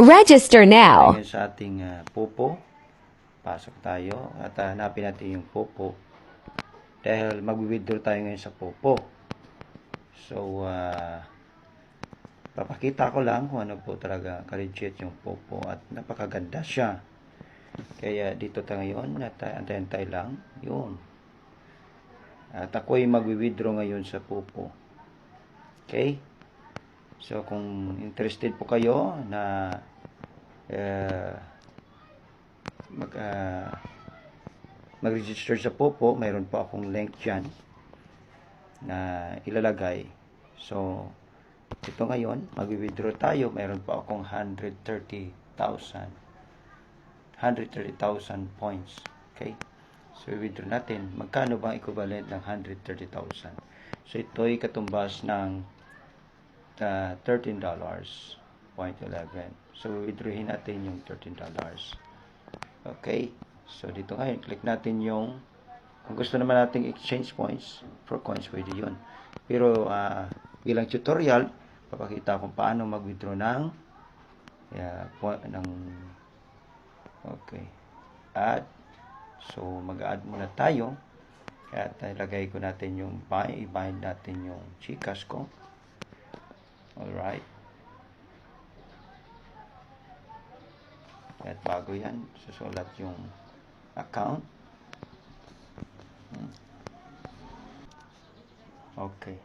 Register now. Ngayon sa ating Popo, pasok tayo at hanapin natin yung Popo dahil mag-withdraw tayo ngayon sa Popo. So, papakita ko lang kung ano po talaga ka-legit yung Popo at napakaganda siya. Kaya dito tayo ngayon at antay-antay lang yun. At ako'y mag-withdraw ngayon sa Popo. Okay? So, kung interested po kayo na mag-register sa Popo, mayroon po akong link dyan na ilalagay. So, ito ngayon, mag-withdraw tayo. Mayroon po akong 130,000 points. Okay? So, withdraw natin. Magkano bang equivalent ng 130,000? So, ito'y katumbas ng $13.11. So, withdrawin natin yung $13. Okay? So, dito ngayon, click natin yung, kung gusto naman nating exchange points for coins, pwede yun. Pero, bilang tutorial, papakita kung paano mag-withdraw ng okay, add. So, mag-add muna tayo. At ilagay ko natin yung i-bind natin yung Gcash ko. Alright. At bago yan, susulat yung account. Okay.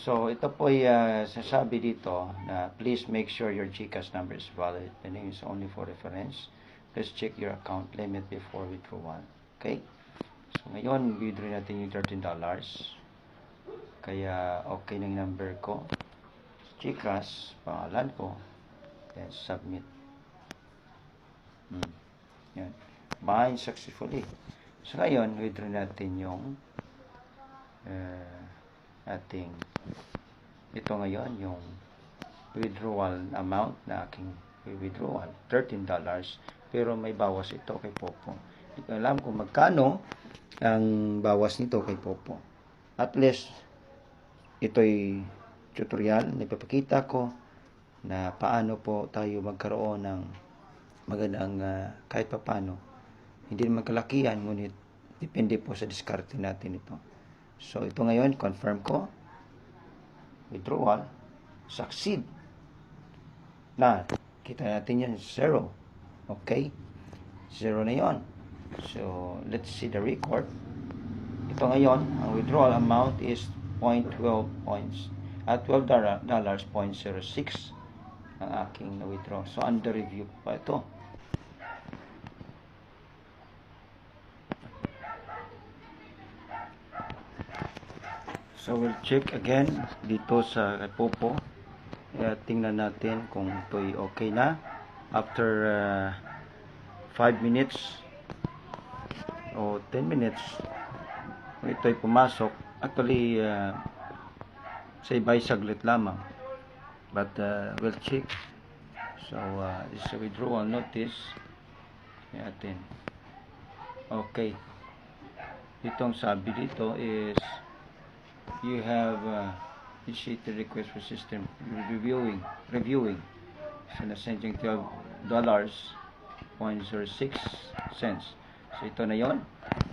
So, ito po ay sasabi dito na please make sure your Gcash number is valid. The name is only for reference. Please check your account limit before withdrawal. Okay? So, ngayon, withdraw natin yung $13. Kaya, okay ng number ko. Gcash, pangalan ko. Then, submit. Yan. Bind successfully. So, ngayon, withdraw natin yung ating ito ngayon, yung withdrawal amount na aking withdrawal, $13. Pero may bawas ito kay Popo. Hindi ko alam kung magkano ang bawas nito kay Popo. At least, ito'y tutorial na ipapakita ko na paano po tayo magkaroon ng magandang kahit paano. Hindi naman kalakihan, ngunit depende po sa diskarte natin ito. So, ito ngayon, confirm ko. Withdrawal. Succeed. Na, kita natin yan, 0. Okay? 0 na yon. So, let's see the record. Ito ngayon, ang withdrawal amount is 0.12 points. At $12.06 ang aking na-withdraw. So, under review pa ito. So, we'll check again dito sa Popo. Tingnan natin kung ito'y okay na. After 5 minutes o 10 minutes, ito'y pumasok. Actually, sa iba'y saglit lamang. But, we'll check. So, this is a withdrawal notice. Atin. Okay. Itong sabi dito is you have initiated request for system reviewing. So, na-send yung $12.06. So, ito na yon.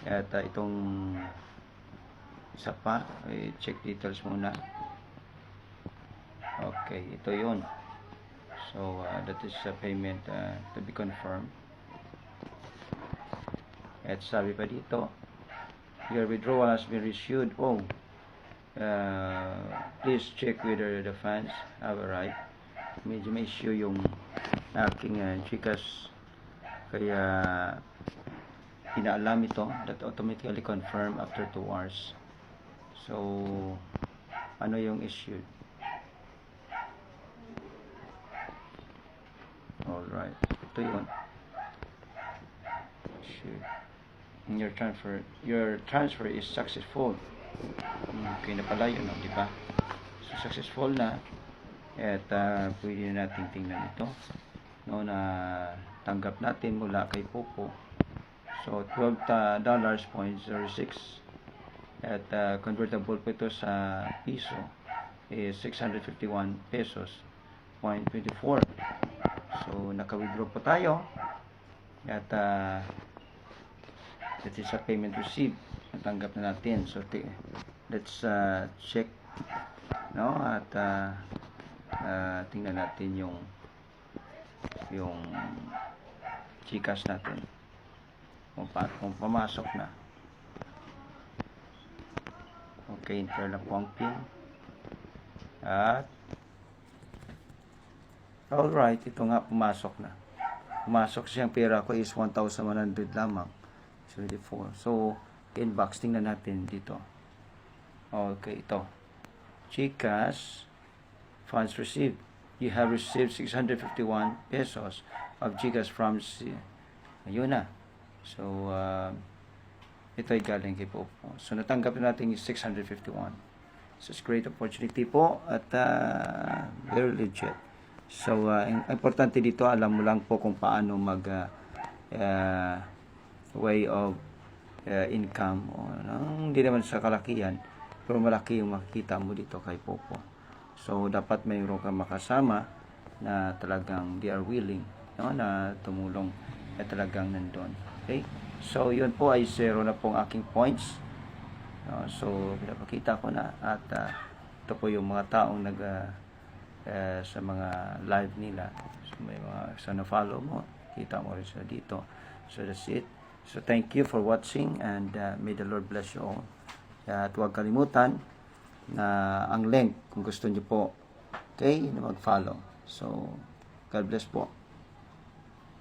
At itong isa pa, check details muna. Okay, ito yon. So, that is a payment to be confirmed. At sabi pa dito, your withdrawal has been reissued. Oh, please check whether the funds have arrived. Medyo may issue yung aking Gcash. Kaya, inaalam ito that automatically confirm after 2 hours. So, ano yung issue? Alright, ito yun. Your transfer is successful. Okay na pala yun, di ba? So, successful na. At pwede na natin tingnan ito. No, na tanggap natin mula kay Popo. So, $12.06. At convertible po ito sa piso is 651 pesos, 0.24. So, naka-withdraw po tayo. At, that is a payment received. Natanggap na natin. So, let's check. No? At, tingnan natin yung GCash natin. Kung pumasok na. Okay, enter na po ang PIN. At, alright, ito nga, pumasok na. Pumasok siyang pera ko is 1,100 lamang. 74. So, inbox, tingnan natin dito. Okay, ito. GCash, funds received. You have received 651 pesos of GCash from ayun na. So, ito ay galing kay Popo. So, natanggap natin yung 651. So, it's great opportunity po at very legit. So, importante dito, alam mo lang po kung paano way of income. Hindi naman sa kalakihan, pero malaki yung makikita mo dito kay Popo. So, dapat mayroon kang makasama na talagang they are willing, no, na tumulong at talagang nandun. Okay? So, yun po ay 0 na pong aking points. So, pinapakita ko na at ito po yung mga taong sa mga live nila. So, may mga sana follow mo. Kita mo rin sila dito. So, that's it. So, thank you for watching and may the Lord bless you all. At huwag kalimutan na ang link kung gusto niyo po, okay, na mag-follow. So, God bless po.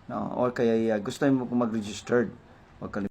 No? Or kaya gusto niyo po mag-registered, huwag kalimutan.